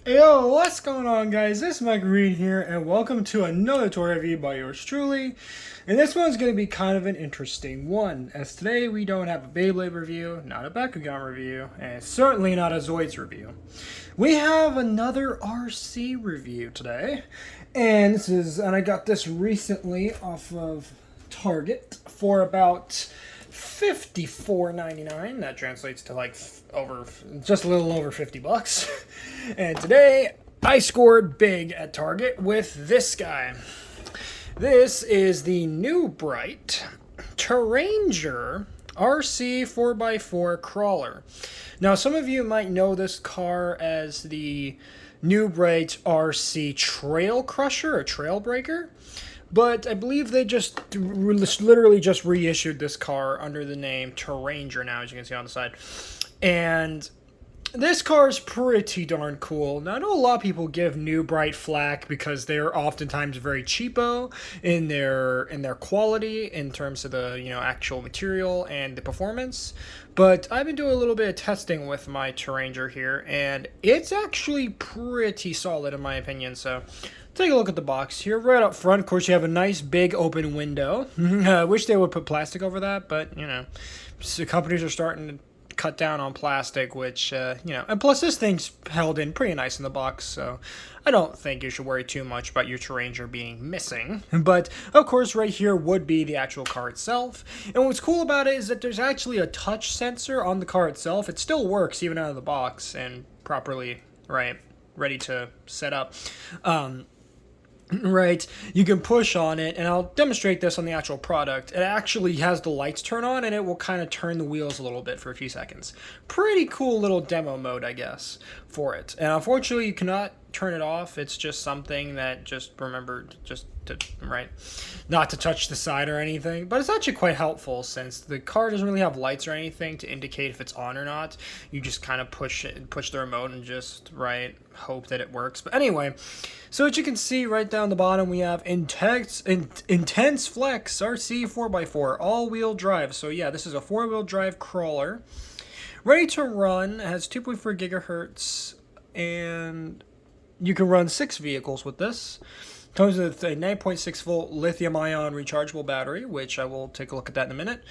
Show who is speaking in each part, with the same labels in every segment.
Speaker 1: Yo, what's going on, guys? This is Mike Reed here, and welcome to another toy review by yours truly. And this one's going to be kind of an interesting one, as today we don't have a Beyblade review, not a Bakugan review, and certainly not a Zoids review. We have another RC review today, and I got this recently off of Target for about $54.99. That translates to just a little over $50. And today I scored big at Target with this guy. This is the new Bright Terrainger RC 4x4 crawler. Now, some of you might know this car as the new Bright RC Trail Crusher or Trail Breaker. But I believe they literally just reissued this car under the name Terrainger now, as you can see on the side. And this car is pretty darn cool. Now, I know a lot of people give New Bright flack because they're oftentimes very cheapo in their quality in terms of the actual material and the performance. But I've been doing a little bit of testing with my Terrainger here, and it's actually pretty solid in my opinion. So take a look at the box here. Right up front, of course, you have a nice big open window. I wish they would put plastic over that, but so companies are starting to cut down on plastic, which and plus this thing's held in pretty nice in the box, so I don't think you should worry too much about your Terrainger being missing. But of course, right here would be the actual car itself, and what's cool about it is that there's actually a touch sensor on the car itself. It still works even out of the box and properly ready to set up. Right, you can push on it, and I'll demonstrate this on the actual product. It actually has the lights turn on, and it will kind of turn the wheels a little bit for a few seconds. Pretty cool little demo mode, I guess, for it. And unfortunately, you cannot turn it off. It's just something that just remembered not to touch the side or anything. But it's actually quite helpful since the car doesn't really have lights or anything to indicate if it's on or not. You just kind of push the remote and just hope that it works. But anyway, so as you can see right down the bottom, we have Intense Flex RC 4x4 all-wheel drive. So yeah, this is a 4-wheel drive crawler, ready to run. It has 2.4 gigahertz, and you can run 6 vehicles with this. Comes with a 9.6 volt lithium-ion rechargeable battery, which I will take a look at that in a minute.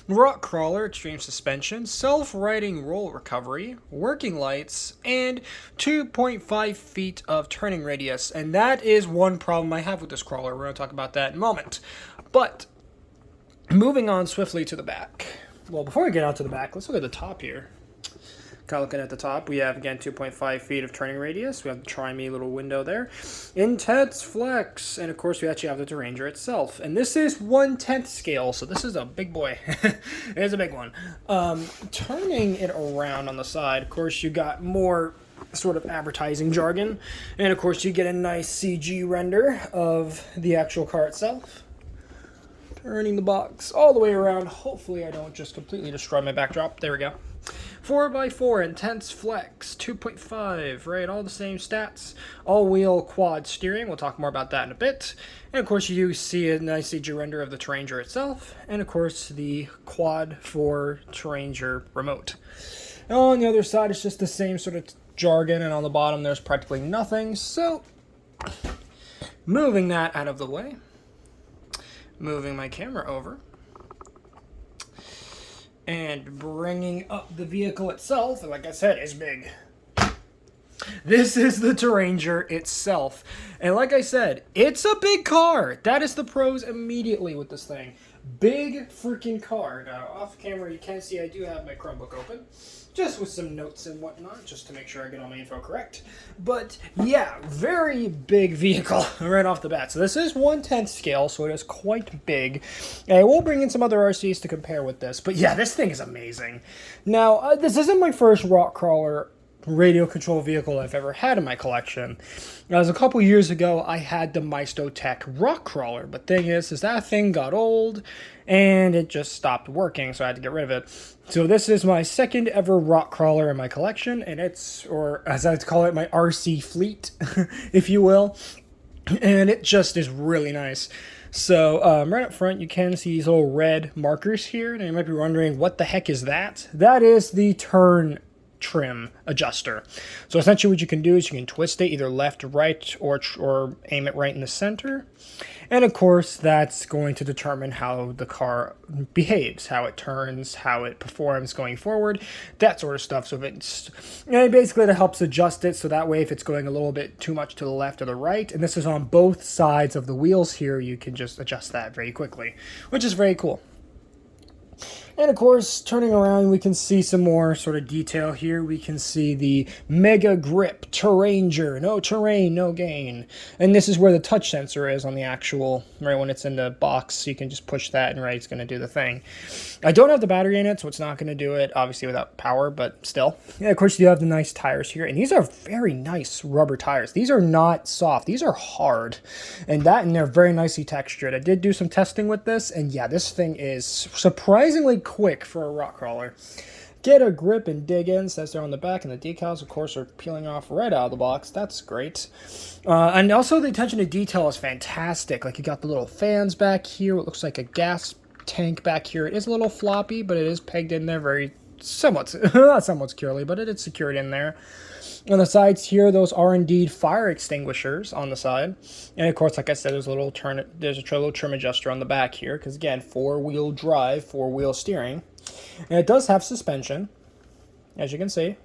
Speaker 1: Rock crawler, extreme suspension, self-riding roll recovery, working lights, and 2.5 feet of turning radius. And that is one problem I have with this crawler. We're going to talk about that in a moment. But moving on swiftly to the back. Well, before we get out to the back, let's look at the top here. Kind of looking at the top, we have, again, 2.5 feet of turning radius. We have the try-me little window there. Intense Flex. And, of course, we actually have the Terrainger itself. And this is 1/10 scale, so this is a big boy. It is a big one. Turning it around on the side, of course, you got more sort of advertising jargon. And, of course, you get a nice CG render of the actual car itself. Turning the box all the way around. Hopefully I don't just completely destroy my backdrop. There we go. 4x4 Intense Flex 2.5, right? All the same stats. All-wheel quad steering. We'll talk more about that in a bit. And of course, you see a nice CG render of the Terrainger itself, and of course, the quad for Terrainger remote. And on the other side, it's just the same sort of jargon, and on the bottom, there's practically nothing. So, moving that out of the way, moving my camera over, and bringing up the vehicle itself, and like I said, it's big. This is the Terrainger itself. And like I said, it's a big car. That is the pros immediately with this thing. Big freaking car. Now, off camera, you can see I do have my Chromebook open, just with some notes and whatnot, just to make sure I get all my info correct. But yeah, very big vehicle right off the bat. So this is 1/10 scale, so it is quite big. And I will bring in some other RCs to compare with this. But yeah, this thing is amazing. Now, this isn't my first rock crawler radio control vehicle I've ever had in my collection. As a couple years ago, I had the Tech rock crawler, but thing is that thing got old and it just stopped working, so I had to get rid of it. So this is my second ever rock crawler in my collection, and it's, or as I call it, my RC fleet, if you will, and it just is really nice. So right up front, you can see these little red markers here, and you might be wondering, what the heck is that? That is the turn trim adjuster. So essentially what you can do is you can twist it either left to right or aim it right in the center. And of course, that's going to determine how the car behaves, how it turns, how it performs going forward, that sort of stuff. So if basically it helps adjust it so that way if it's going a little bit too much to the left or the right, and this is on both sides of the wheels here, you can just adjust that very quickly, which is very cool. And of course, turning around, we can see some more sort of detail here. We can see the Mega Grip Terrainger. No terrain, no gain. And this is where the touch sensor is on the actual, right when it's in the box. So you can just push that and right, it's going to do the thing. I don't have the battery in it, so it's not going to do it, obviously without power, but still. And of course, you have the nice tires here. And these are very nice rubber tires. These are not soft. These are hard. And they're very nicely textured. I did do some testing with this, and yeah, this thing is surprisingly quick for a rock crawler. Get a grip and dig in, says there on the back, and the decals, of course, are peeling off right out of the box. That's great. And also the attention to detail is fantastic. Like you got the little fans back here. It looks like a gas tank back here. It is a little floppy, but it is pegged in there very somewhat, not somewhat securely, but it is secured in there. On the sides here, those are indeed fire extinguishers on the side. And of course, like I said, there's a little trim adjuster on the back here, because again, 4-wheel drive, 4-wheel steering. And it does have suspension, as you can see.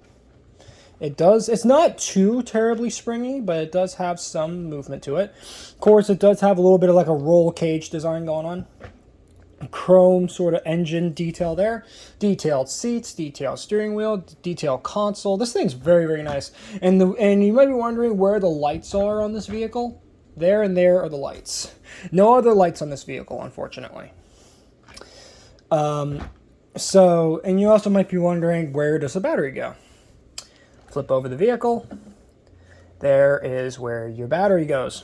Speaker 1: It's not too terribly springy, but it does have some movement to it. Of course, it does have a little bit of like a roll cage design going on. Chrome sort of engine detail there, detailed seats, detailed steering wheel, detailed console. This thing's very, very nice. And you might be wondering where the lights are on this vehicle. There and there are the lights. No other lights on this vehicle, unfortunately. And you also might be wondering, where does the battery go? Flip over the vehicle. There is where your battery goes.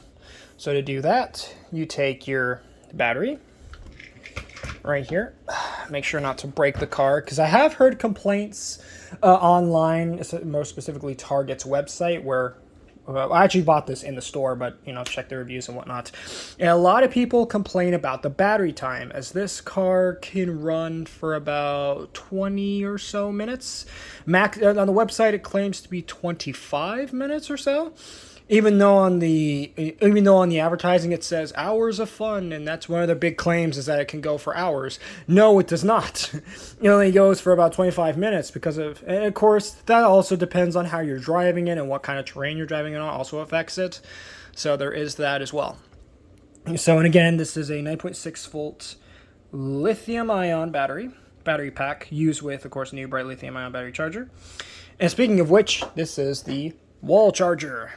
Speaker 1: So to do that, you take your battery right here. Make sure not to break the car, because I have heard complaints online, most specifically Target's website, where I actually bought this in the store, but check the reviews and whatnot. And a lot of people complain about the battery time, as this car can run for about 20 or so minutes. Max on the website it claims to be 25 minutes or so. Even though on the advertising it says hours of fun, and that's one of the big claims, is that it can go for hours. No, it does not. It only goes for about 25 minutes and of course, that also depends on how you're driving it and what kind of terrain you're driving it on also affects it. So there is that as well. So, and again, this is a 9.6 volt lithium-ion battery pack used with, of course, a new bright lithium-ion battery charger. And speaking of which, this is the wall charger.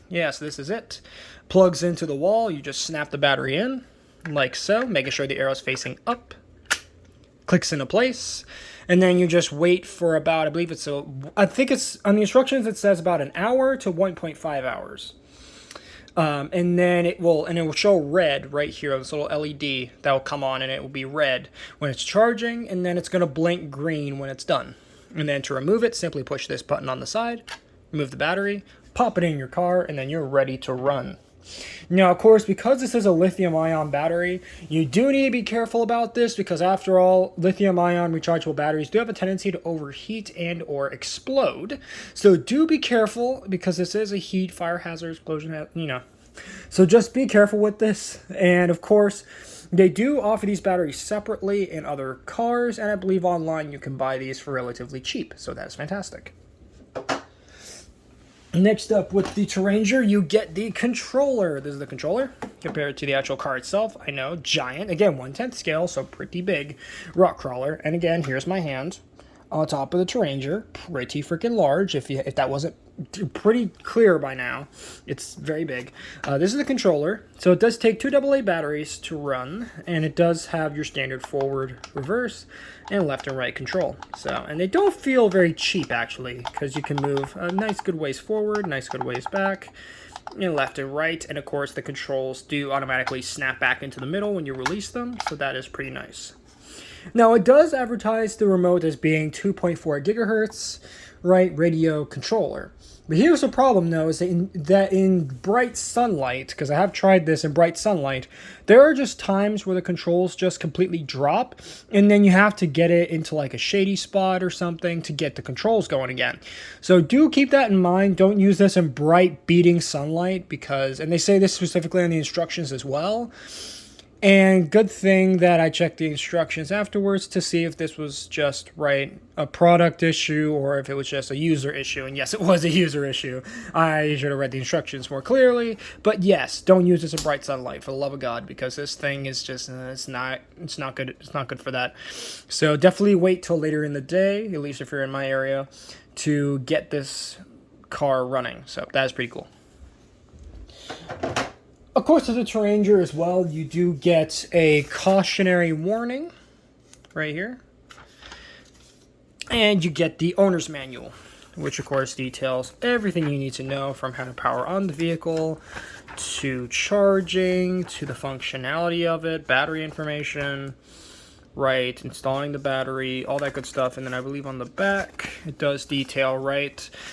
Speaker 1: Yes, this is it. Plugs into the wall. You just snap the battery in, like so, making sure the arrow's facing up. Clicks into place. And then you just wait for about, I think it's, on the instructions it says about an hour to 1.5 hours. And then it will show red right here, this little LED that will come on, and it will be red when it's charging, and then it's going to blink green when it's done. And then to remove it, simply push this button on the side, remove the battery, pop it in your car, and then you're ready to run. Now, of course, because this is a lithium-ion battery, you do need to be careful about this, because after all, lithium-ion rechargeable batteries do have a tendency to overheat and or explode. So do be careful, because this is a heat, fire hazard, explosion, So just be careful with this. And of course, they do offer these batteries separately in other cars, and I believe online you can buy these for relatively cheap. So that's fantastic. Next up, with the Terrainger, you get the controller. This is the controller compared to the actual car itself. I know, giant. Again, 1/10 scale, so pretty big rock crawler. And again, here's my hand on top of the Terrainger. Pretty freaking large. If that wasn't pretty clear by now, it's very big. This is the controller. So it does take 2 AA batteries to run, and it does have your standard forward, reverse, and left and right control. And they don't feel very cheap, actually, because you can move a nice good ways forward, nice good ways back, and left and right. And of course, the controls do automatically snap back into the middle when you release them, so that is pretty nice. Now, it does advertise the remote as being 2.4 gigahertz, right, radio controller. But here's the problem, though, is that in bright sunlight, because I have tried this in bright sunlight, there are just times where the controls just completely drop, and then you have to get it into like a shady spot or something to get the controls going again. So do keep that in mind. Don't use this in bright beating sunlight, because, and they say this specifically on the instructions as well. And good thing that I checked the instructions afterwards to see if this was just, a product issue or if it was just a user issue. And yes, it was a user issue. I should have read the instructions more clearly. But yes, don't use this in bright sunlight, for the love of God, because this thing is just, it's not good. It's not good for that. So definitely wait till later in the day, at least if you're in my area, to get this car running. So that is pretty cool. Of course, as a Terrainger as well, you do get a cautionary warning right here. And you get the owner's manual, which of course details everything you need to know, from how to power on the vehicle, to charging, to the functionality of it, battery information, installing the battery, all that good stuff. And then I believe on the back, it does detail,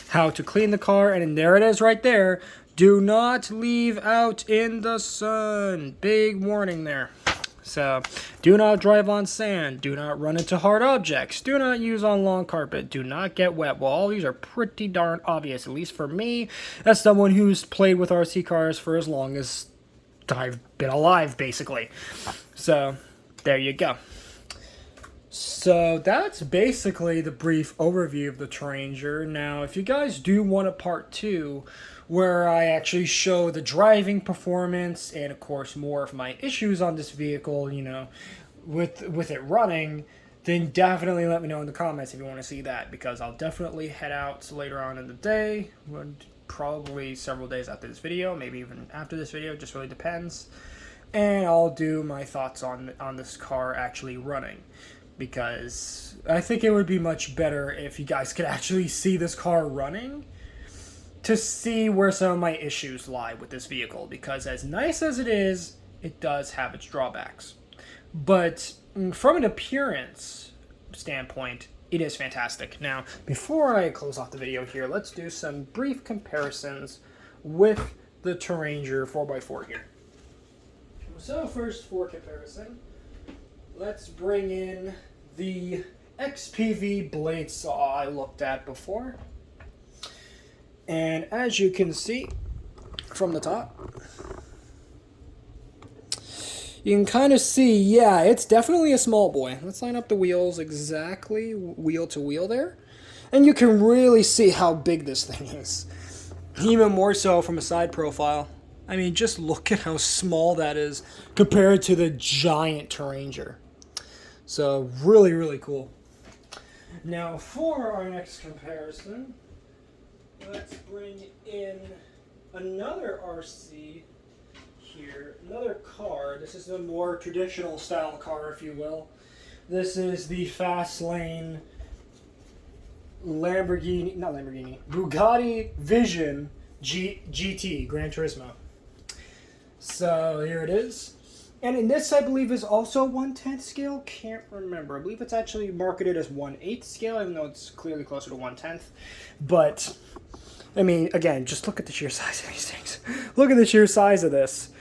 Speaker 1: how to clean the car. And there it is right there. Do not leave out in the sun. Big warning there. So, do not drive on sand. Do not run into hard objects. Do not use on long carpet. Do not get wet. Well, all these are pretty darn obvious, at least for me, as someone who's played with RC cars for as long as I've been alive, basically. So, there you go. So that's basically the brief overview of the Terrainger. Now, if you guys do want a part 2, where I actually show the driving performance and, of course, more of my issues on this vehicle, with it running, then definitely let me know in the comments if you want to see that, because I'll definitely head out later on in the day, probably several days after this video, maybe even after this video, just really depends, and I'll do my thoughts on this car actually running. Because I think it would be much better if you guys could actually see this car running to see where some of my issues lie with this vehicle. Because as nice as it is, it does have its drawbacks. But from an appearance standpoint, it is fantastic. Now, before I close off the video here, let's do some brief comparisons with the Terrainger 4x4 here. So first, for comparison, let's bring in the XPV blade saw I looked at before. And as you can see from the top, you can kind of see, yeah, it's definitely a small boy. Let's line up the wheels exactly wheel to wheel there. And you can really see how big this thing is. Even more so from a side profile. I mean, just look at how small that is compared to the giant Terrainger. So, really, really cool. Now, for our next comparison, let's bring in another RC here, another car. This is a more traditional style car, if you will. This is the fast lane Bugatti Vision GT, Gran Turismo. So here it is. And in this, I believe, is also 1/10 scale. Can't remember. I believe it's actually marketed as 1/8 scale, even though it's clearly closer to 1/10. But, I mean, again, just look at the sheer size of these things. Look at the sheer size of this.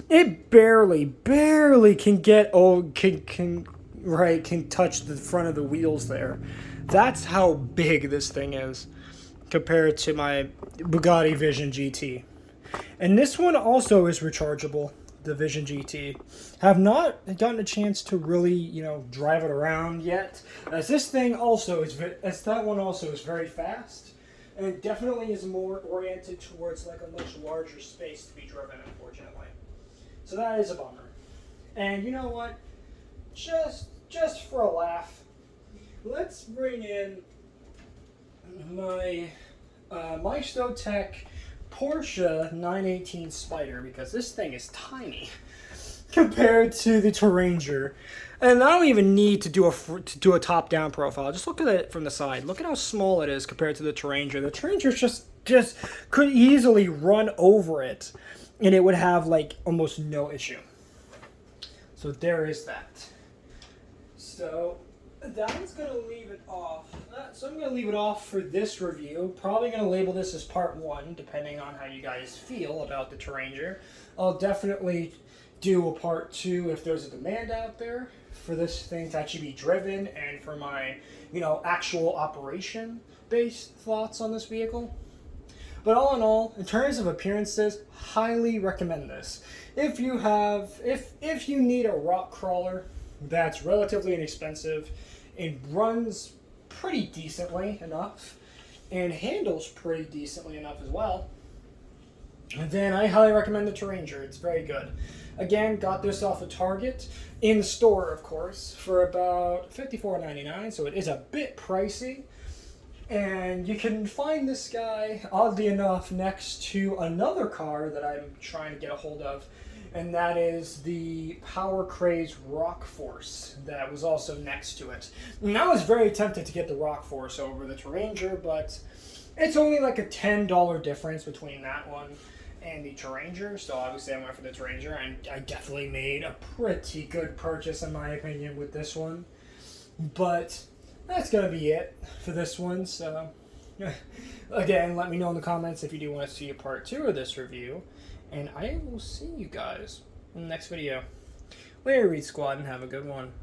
Speaker 1: It barely can get, can touch the front of the wheels there. That's how big this thing is compared to my Bugatti Vision GT. And this one also is rechargeable, the Vision GT. Have not gotten a chance to really, drive it around yet, as this thing also is, that one also is very fast, and it definitely is more oriented towards like a much larger space to be driven, unfortunately. So that is a bummer. And you know what? Just for a laugh, let's bring in my Maestotech Porsche 918 Spider, because this thing is tiny compared to the Terrainger. And I don't even need to do a top-down profile. Just look at it from the side. Look at how small it is compared to the Terrainger. The Terrainger just could easily run over it, and it would have like almost no issue. So there is that. So that is going to leave it off. That So I'm going to leave it off for this review. Probably going to label this as part 1, depending on how you guys feel about the Terrainger. I'll definitely do a part 2 if there's a demand out there for this thing to actually be driven and for my, actual operation-based thoughts on this vehicle. But all in all, in terms of appearances, highly recommend this. If you need a rock crawler that's relatively inexpensive, it runs pretty decently enough, and handles pretty decently enough as well, then I highly recommend the Terrainger. It's very good. Again, got this off of Target, in store of course, for about $54.99, so it is a bit pricey. And you can find this guy, oddly enough, next to another car that I'm trying to get a hold of, and that is the Power Craze Rock Force that was also next to it. And I was very tempted to get the Rock Force over the Terrainger, but it's only like a $10 difference between that one and the Terrainger, so obviously I went for the Terrainger, and I definitely made a pretty good purchase in my opinion with this one. But that's going to be it for this one, so again, let me know in the comments if you do want to see a part 2 of this review, and I will see you guys in the next video. Later, Reed Squad, and have a good one.